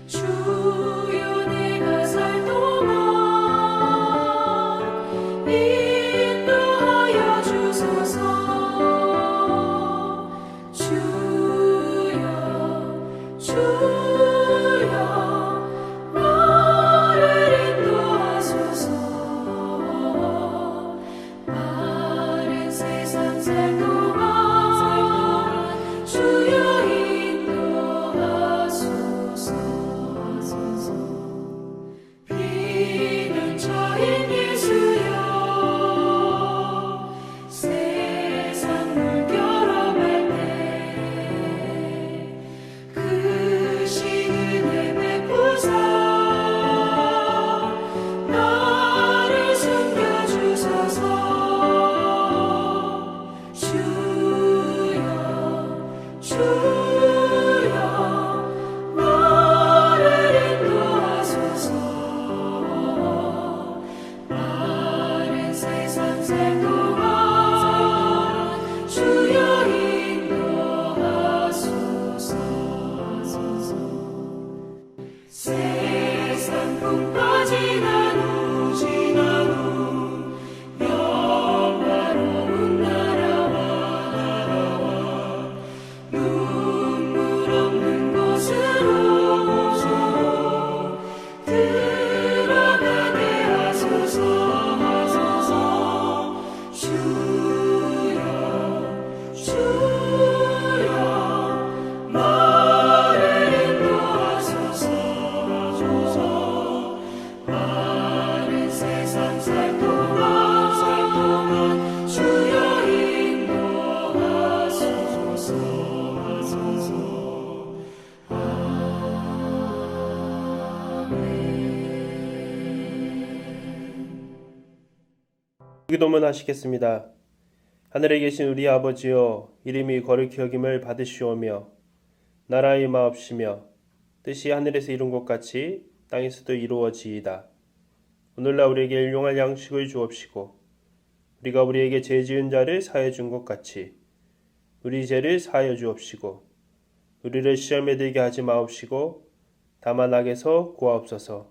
주여 내가 살 동안 인도하여 주소서. 주여 나를 인도하소서. 바른 세상 살 동안 주여 인도하소서. 비는처인 예수여 세상 물결어갈 때 크신 은혜 베푸사 나를 숨겨주소서. 주여 나를 인도하소서. 바른 세상 살 동안 주여 인도하소서. 세상 풍파 지난 후 영화로운 나라와 눈물 없는 곳으로 들어가게 하소서. 주여 나를 인도하소서. 바른 세상 살 동안 주여 인도하소서. 기도문 하시겠습니다. 하늘에 계신 우리 아버지여, 이름이 거룩히 여김을 받으시오며 나라의 임하옵시며 뜻이 하늘에서 이룬 것 같이 땅에서도 이루어지이다. 오늘날 우리에게 일용할 양식을 주옵시고 우리가 우리에게 죄 지은 자를 사하여 준 것 같이 우리 죄를 사하여 주옵시고 우리를 시험에 들게 하지 마옵시고 다만 악에서 구하옵소서.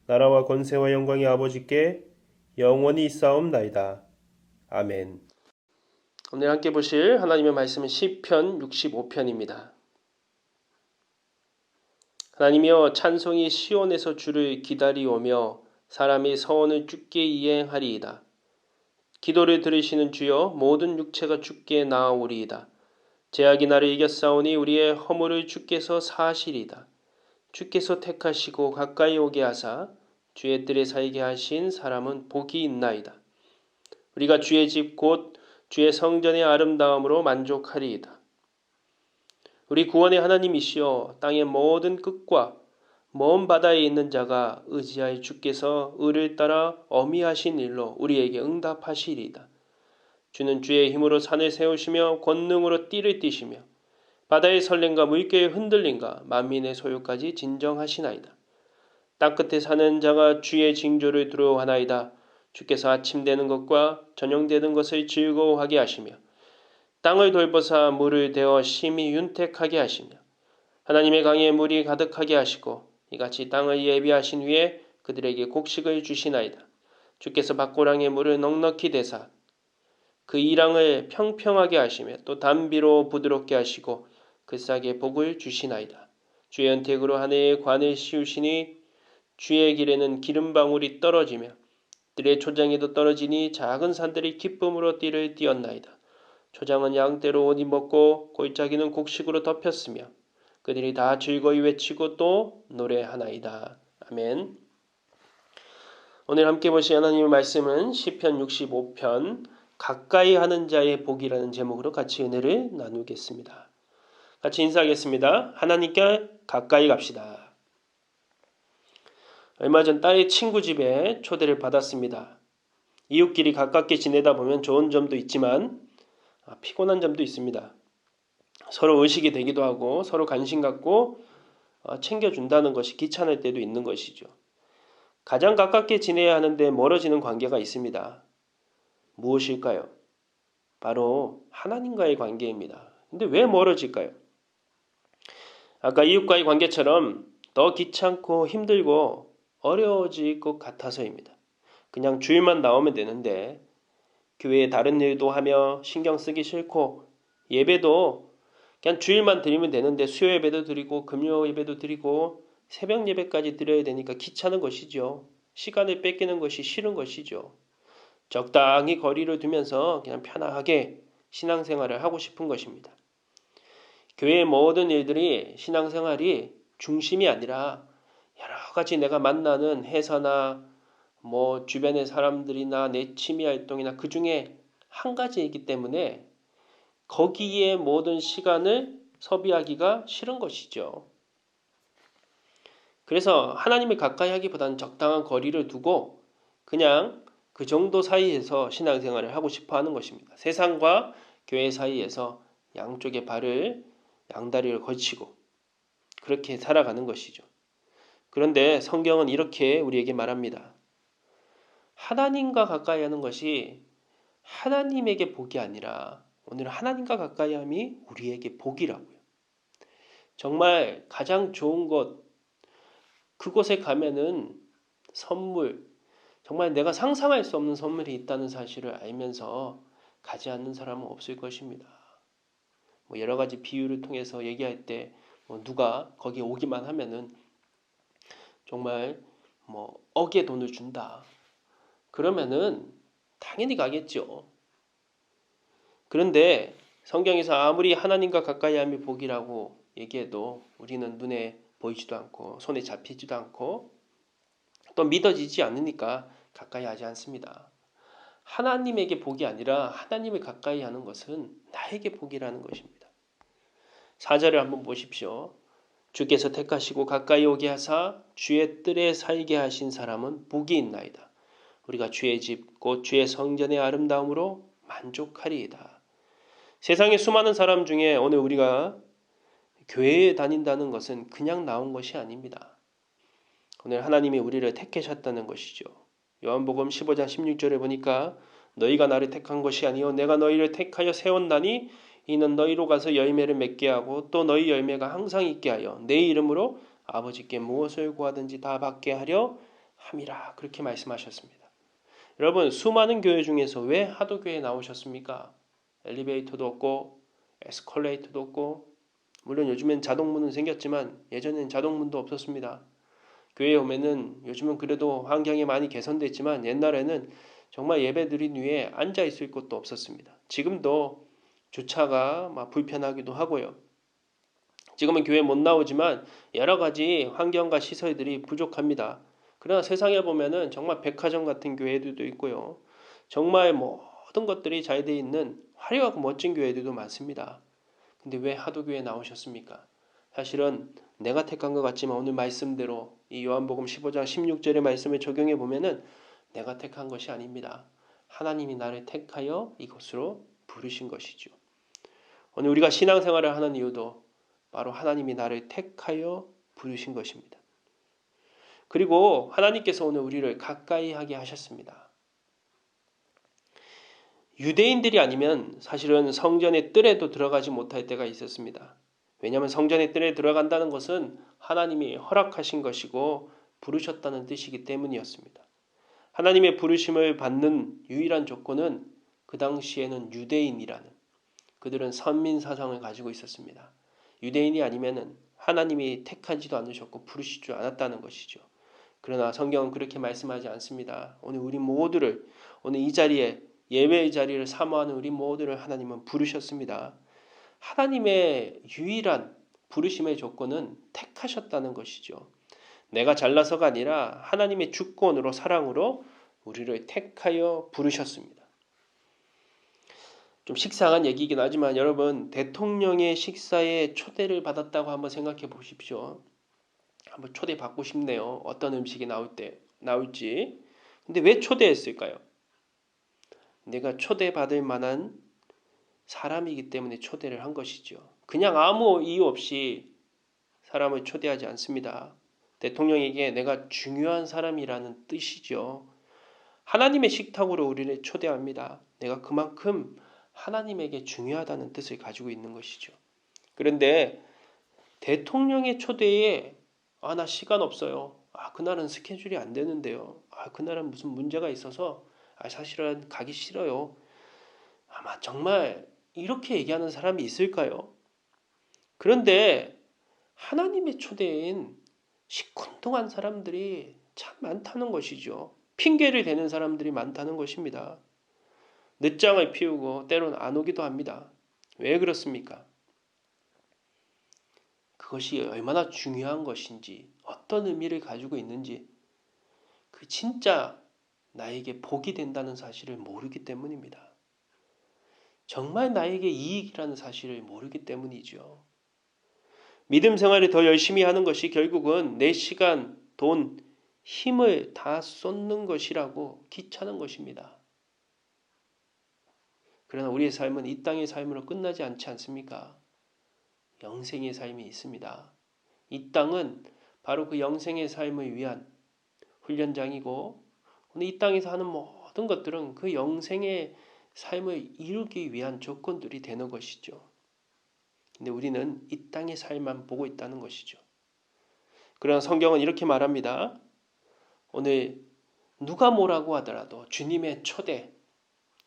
나라와 권세와 영광이 아버지께 영원히 있사옵나이다. 아멘. 오늘 함께 보실 하나님의 말씀은 시편 65편입니다. 하나님이여, 찬송이 시온에서 주를 기다리오며 사람이 서원을 주께 이행하리이다. 기도를 들으시는 주여, 모든 육체가 주께 나아오리이다. 제약이 나를 이겼사오니 우리의 허물을 주께서 사하시리이다. 주께서 택하시고 가까이 오게 하사 주의 뜰에 살게 하신 사람은 복이 있나이다. 우리가 주의 집 곧 주의 성전의 아름다움으로 만족하리이다. 우리 구원의 하나님이시여, 땅의 모든 끝과 먼 바다에 있는 자가 의지하여 주께서 의를 따라 어미하신 일로 우리에게 응답하시리이다. 주는 주의 힘으로 산을 세우시며 권능으로 띠를 띠시며 바다의 설렘과 물결의 흔들림과 만민의 소유까지 진정하시나이다. 땅끝에 사는 자가 주의 징조를 두려워하나이다. 주께서 아침 되는 것과 저녁 되는 것을 즐거워하게 하시며 땅을 돌보사 물을 대어 심히 윤택하게 하시며 하나님의 강에 물이 가득하게 하시고 이같이 땅을 예비하신 후에 그들에게 곡식을 주시나이다. 주께서 밭고랑의 물을 넉넉히 대사 그 이랑을 평평하게 하시며 또 담비로 부드럽게 하시고 그 싹에 복을 주시나이다. 주의 은택으로 하늘의 관을 씌우시니 주의 길에는 기름방울이 떨어지며 뜰의 초장에도 떨어지니 작은 산들이 기쁨으로 띠를 띄었나이다. 초장은 양떼로 옷 입었고 골짜기는 곡식으로 덮였으며 그들이 다 즐거이 외치고 또 노래하나이다. 아멘. 오늘 함께 보실 하나님의 말씀은 시편 65편 가까이 하는 자의 복이라는 제목으로 같이 은혜를 나누겠습니다. 같이 인사하겠습니다. 하나님께 가까이 갑시다. 얼마 전 딸의 친구 집에 초대를 받았습니다. 이웃끼리 가깝게 지내다 보면 좋은 점도 있지만 피곤한 점도 있습니다. 서로 의식이 되기도 하고 서로 관심 갖고 챙겨준다는 것이 귀찮을 때도 있는 것이죠. 가장 가깝게 지내야 하는데 멀어지는 관계가 있습니다. 무엇일까요? 바로 하나님과의 관계입니다. 근데 왜 멀어질까요? 아까 이웃과의 관계처럼 더 귀찮고 힘들고 어려워질 것 같아서입니다. 그냥 주일만 나오면 되는데 교회에 다른 일도 하며 신경 쓰기 싫고 예배도 그냥 주일만 드리면 되는데 수요 예배도 드리고 금요 예배도 드리고 새벽 예배까지 드려야 되니까 귀찮은 것이죠. 시간을 뺏기는 것이 싫은 것이죠. 적당히 거리를 두면서 그냥 편하게 신앙생활을 하고 싶은 것입니다. 교회의 모든 일들이 신앙생활이 중심이 아니라 여러 가지 내가 만나는 회사나 주변의 사람들이나 내 취미 활동이나 그 중에 한 가지이기 때문에 거기에 모든 시간을 소비하기가 싫은 것이죠. 그래서 하나님을 가까이 하기보다는 적당한 거리를 두고 그냥 그 정도 사이에서 신앙생활을 하고 싶어 하는 것입니다. 세상과 교회 사이에서 양쪽의 발을 양다리를 걸치고 그렇게 살아가는 것이죠. 그런데 성경은 이렇게 우리에게 말합니다. 하나님과 가까이 하는 것이 하나님에게 복이 아니라 오늘 하나님과 가까이 함이 우리에게 복이라고요. 정말 가장 좋은 곳, 그곳에 가면은 선물, 정말 내가 상상할 수 없는 선물이 있다는 사실을 알면서 가지 않는 사람은 없을 것입니다. 여러 가지 비유를 통해서 얘기할 때 누가 거기에 오기만 하면은 정말 억의 돈을 준다. 그러면은 당연히 가겠죠. 그런데 성경에서 아무리 하나님과 가까이 함이 복이라고 얘기해도 우리는 눈에 보이지도 않고 손에 잡히지도 않고 또 믿어지지 않으니까 가까이 하지 않습니다. 하나님에게 복이 아니라 하나님을 가까이 하는 것은 나에게 복이라는 것입니다. 4절을 한번 보십시오. 주께서 택하시고 가까이 오게 하사 주의 뜰에 살게 하신 사람은 복이 있나이다. 우리가 주의 집 곧 주의 성전의 아름다움으로 만족하리이다. 세상에 수많은 사람 중에 오늘 우리가 교회에 다닌다는 것은 그냥 나온 것이 아닙니다. 오늘 하나님이 우리를 택하셨다는 것이죠. 요한복음 15장 16절에 보니까 너희가 나를 택한 것이 아니요 내가 너희를 택하여 세웠나니 이는 너희로 가서 열매를 맺게 하고 또 너희 열매가 항상 있게 하여 내 이름으로 아버지께 무엇을 구하든지 다 받게 하려 함이라. 그렇게 말씀하셨습니다. 여러분 수많은 교회 중에서 왜 하도교회에 나오셨습니까? 엘리베이터도 없고 에스컬레이터도 없고 물론 요즘엔 자동문은 생겼지만 예전엔 자동문도 없었습니다. 교회에 오면은 요즘은 그래도 환경이 많이 개선됐지만 옛날에는 정말 예배 드린 위에 앉아 있을 곳도 없었습니다. 지금도 주차가 불편하기도 하고요. 지금은 교회 못 나오지만 여러 가지 환경과 시설들이 부족합니다. 그러나 세상에 보면은 정말 백화점 같은 교회들도 있고요. 정말 모든 것들이 잘 돼 있는 화려하고 멋진 교회들도 많습니다. 근데 왜 하도교회에 나오셨습니까? 사실은 내가 택한 것 같지만 오늘 말씀대로 이 요한복음 15장 16절의 말씀을 적용해 보면은 내가 택한 것이 아닙니다. 하나님이 나를 택하여 이곳으로 부르신 것이죠. 오늘 우리가 신앙생활을 하는 이유도 바로 하나님이 나를 택하여 부르신 것입니다. 그리고 하나님께서 오늘 우리를 가까이 하게 하셨습니다. 유대인들이 아니면 사실은 성전의 뜰에도 들어가지 못할 때가 있었습니다. 왜냐하면 성전의 뜰에 들어간다는 것은 하나님이 허락하신 것이고 부르셨다는 뜻이기 때문이었습니다. 하나님의 부르심을 받는 유일한 조건은 그 당시에는 유대인이라는 그들은 선민 사상을 가지고 있었습니다. 유대인이 아니면은 하나님이 택하지도 않으셨고 부르시지 않았다는 것이죠. 그러나 성경은 그렇게 말씀하지 않습니다. 오늘 우리 모두를 오늘 이 자리에 예배의 자리를 사모하는 우리 모두를 하나님은 부르셨습니다. 하나님의 유일한 부르심의 조건은 택하셨다는 것이죠. 내가 잘나서가 아니라 하나님의 주권으로 사랑으로 우리를 택하여 부르셨습니다. 좀 식상한 얘기이긴 하지만 여러분 대통령의 식사에 초대를 받았다고 한번 생각해 보십시오. 한번 초대받고 싶네요. 어떤 음식이 나올지. 근데 왜 초대했을까요? 내가 초대받을 만한 사람이기 때문에 초대를 한 것이죠. 그냥 아무 이유 없이 사람을 초대하지 않습니다. 대통령에게 내가 중요한 사람이라는 뜻이죠. 하나님의 식탁으로 우리를 초대합니다. 내가 그만큼 하나님에게 중요하다는 뜻을 가지고 있는 것이죠. 그런데 대통령의 초대에 나 시간 없어요. 그날은 스케줄이 안 되는데요. 그날은 무슨 문제가 있어서 사실은 가기 싫어요. 아마 정말 이렇게 얘기하는 사람이 있을까요? 그런데 하나님의 초대인 시큰둥한 사람들이 참 많다는 것이죠. 핑계를 대는 사람들이 많다는 것입니다. 늦장을 피우고 때로는 안 오기도 합니다. 왜 그렇습니까? 그것이 얼마나 중요한 것인지, 어떤 의미를 가지고 있는지, 그 진짜 나에게 복이 된다는 사실을 모르기 때문입니다. 정말 나에게 이익이라는 사실을 모르기 때문이죠. 믿음 생활을 더 열심히 하는 것이 결국은 내 시간, 돈, 힘을 다 쏟는 것이라고 귀찮은 것입니다. 그러나 우리의 삶은 이 땅의 삶으로 끝나지 않지 않습니까? 영생의 삶이 있습니다. 이 땅은 바로 그 영생의 삶을 위한 훈련장이고 오늘 이 땅에서 하는 모든 것들은 그 영생의 삶을 이루기 위한 조건들이 되는 것이죠. 근데 우리는 이 땅의 삶만 보고 있다는 것이죠. 그러나 성경은 이렇게 말합니다. 오늘 누가 뭐라고 하더라도 주님의 초대,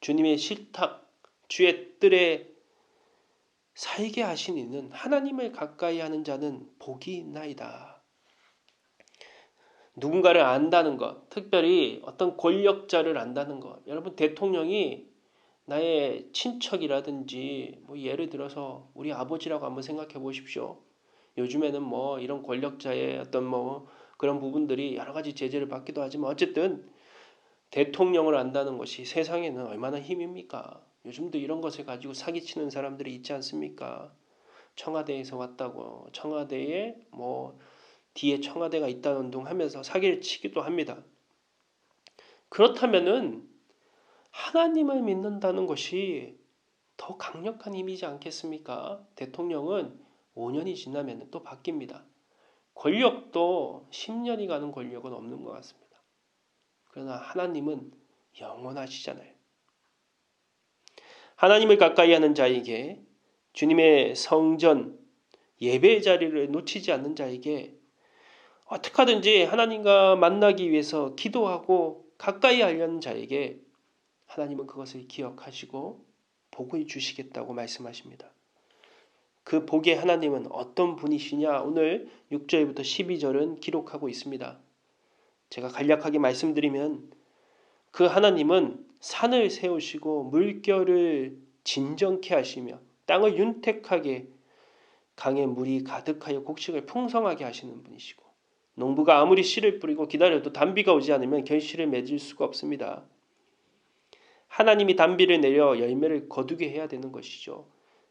주님의 실탁, 주의 뜰에 살게 하신 이는 하나님을 가까이 하는 자는 복이 있나이다. 누군가를 안다는 것, 특별히 어떤 권력자를 안다는 것. 여러분 대통령이 나의 친척이라든지 예를 들어서 우리 아버지라고 한번 생각해 보십시오. 요즘에는 이런 권력자의 어떤 그런 부분들이 여러 가지 제재를 받기도 하지만 어쨌든 대통령을 안다는 것이 세상에는 얼마나 힘입니까? 요즘도 이런 것을 가지고 사기치는 사람들이 있지 않습니까? 청와대에서 왔다고 청와대에 뒤에 청와대가 있다는 둥 하면서 사기를 치기도 합니다. 그렇다면은 하나님을 믿는다는 것이 더 강력한 힘이지 않겠습니까? 대통령은 5년이 지나면 또 바뀝니다. 권력도 10년이 가는 권력은 없는 것 같습니다. 그러나 하나님은 영원하시잖아요. 하나님을 가까이 하는 자에게 주님의 성전 예배의 자리를 놓치지 않는 자에게 어떻게 하든지 하나님과 만나기 위해서 기도하고 가까이 하려는 자에게 하나님은 그것을 기억하시고 복을 주시겠다고 말씀하십니다. 그 복의 하나님은 어떤 분이시냐? 오늘 6절부터 12절은 기록하고 있습니다. 제가 간략하게 말씀드리면 그 하나님은 산을 세우시고 물결을 진정케 하시며 땅을 윤택하게 강에 물이 가득하여 곡식을 풍성하게 하시는 분이시고 농부가 아무리 씨를 뿌리고 기다려도 단비가 오지 않으면 결실을 맺을 수가 없습니다. 하나님이 단비를 내려 열매를 거두게 해야 되는 것이죠.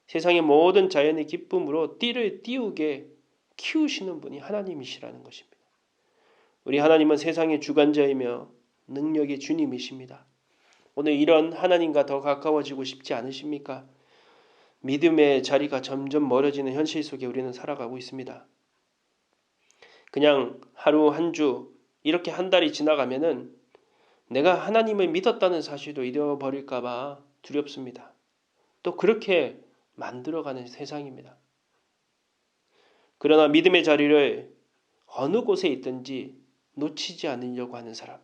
세상의 모든 자연의 기쁨으로 띠를 띄우게 키우시는 분이 하나님이시라는 것입니다. 우리 하나님은 세상의 주관자이며 능력의 주님이십니다. 오늘 이런 하나님과 더 가까워지고 싶지 않으십니까? 믿음의 자리가 점점 멀어지는 현실 속에 우리는 살아가고 있습니다. 그냥 하루 한 주 이렇게 한 달이 지나가면은 내가 하나님을 믿었다는 사실도 잃어버릴까 봐 두렵습니다. 또 그렇게 만들어가는 세상입니다. 그러나 믿음의 자리를 어느 곳에 있든지 놓치지 않으려고 하는 사람.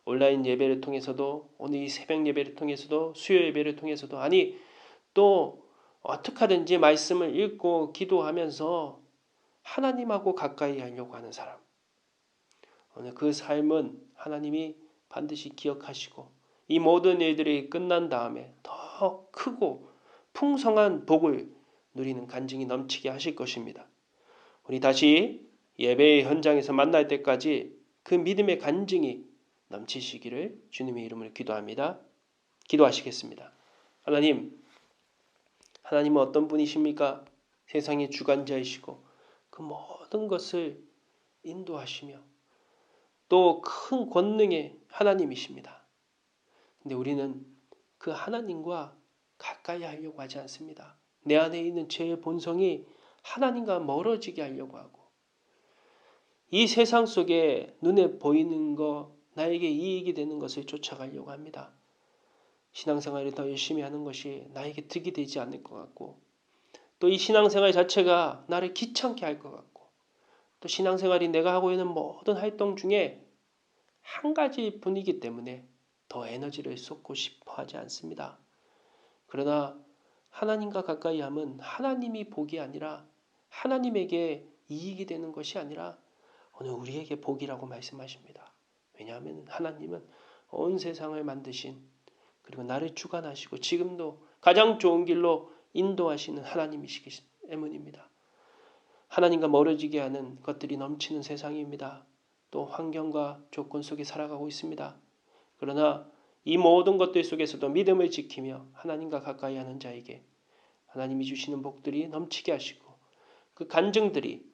온라인 예배를 통해서도 오늘 이 새벽 예배를 통해서도 수요 예배를 통해서도 또 어떻게 하든지 말씀을 읽고 기도하면서 하나님하고 가까이 하려고 하는 사람. 오늘 그 삶은 하나님이 반드시 기억하시고 이 모든 일들이 끝난 다음에 더 크고 풍성한 복을 누리는 간증이 넘치게 하실 것입니다. 우리 다시 예배의 현장에서 만날 때까지 그 믿음의 간증이 넘치시기를 주님의 이름으로 기도합니다. 기도하시겠습니다. 하나님은 어떤 분이십니까? 세상의 주관자이시고 그 모든 것을 인도하시며 또 큰 권능의 하나님이십니다. 근데 우리는 그 하나님과 가까이 하려고 하지 않습니다. 내 안에 있는 죄의 본성이 하나님과 멀어지게 하려고 하고 이 세상 속에 눈에 보이는 것, 나에게 이익이 되는 것을 쫓아가려고 합니다. 신앙생활을 더 열심히 하는 것이 나에게 득이 되지 않을 것 같고 또 이 신앙생활 자체가 나를 귀찮게 할 것 같고 또 신앙생활이 내가 하고 있는 모든 활동 중에 한 가지 분이기 때문에 더 에너지를 쏟고 싶어 하지 않습니다. 그러나 하나님과 가까이 함은 하나님이 복이 아니라 하나님에게 이익이 되는 것이 아니라 오늘 우리에게 복이라고 말씀하십니다. 왜냐하면 하나님은 온 세상을 만드신 그리고 나를 주관하시고 지금도 가장 좋은 길로 인도하시는 하나님이시기 때문입니다. 하나님과 멀어지게 하는 것들이 넘치는 세상입니다. 또 환경과 조건 속에 살아가고 있습니다. 그러나 이 모든 것들 속에서도 믿음을 지키며 하나님과 가까이 하는 자에게 하나님이 주시는 복들이 넘치게 하시고 그 간증들이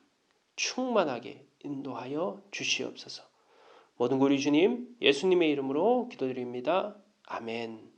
충만하게 인도하여 주시옵소서. 모든 우리 주님 예수님의 이름으로 기도드립니다. 아멘.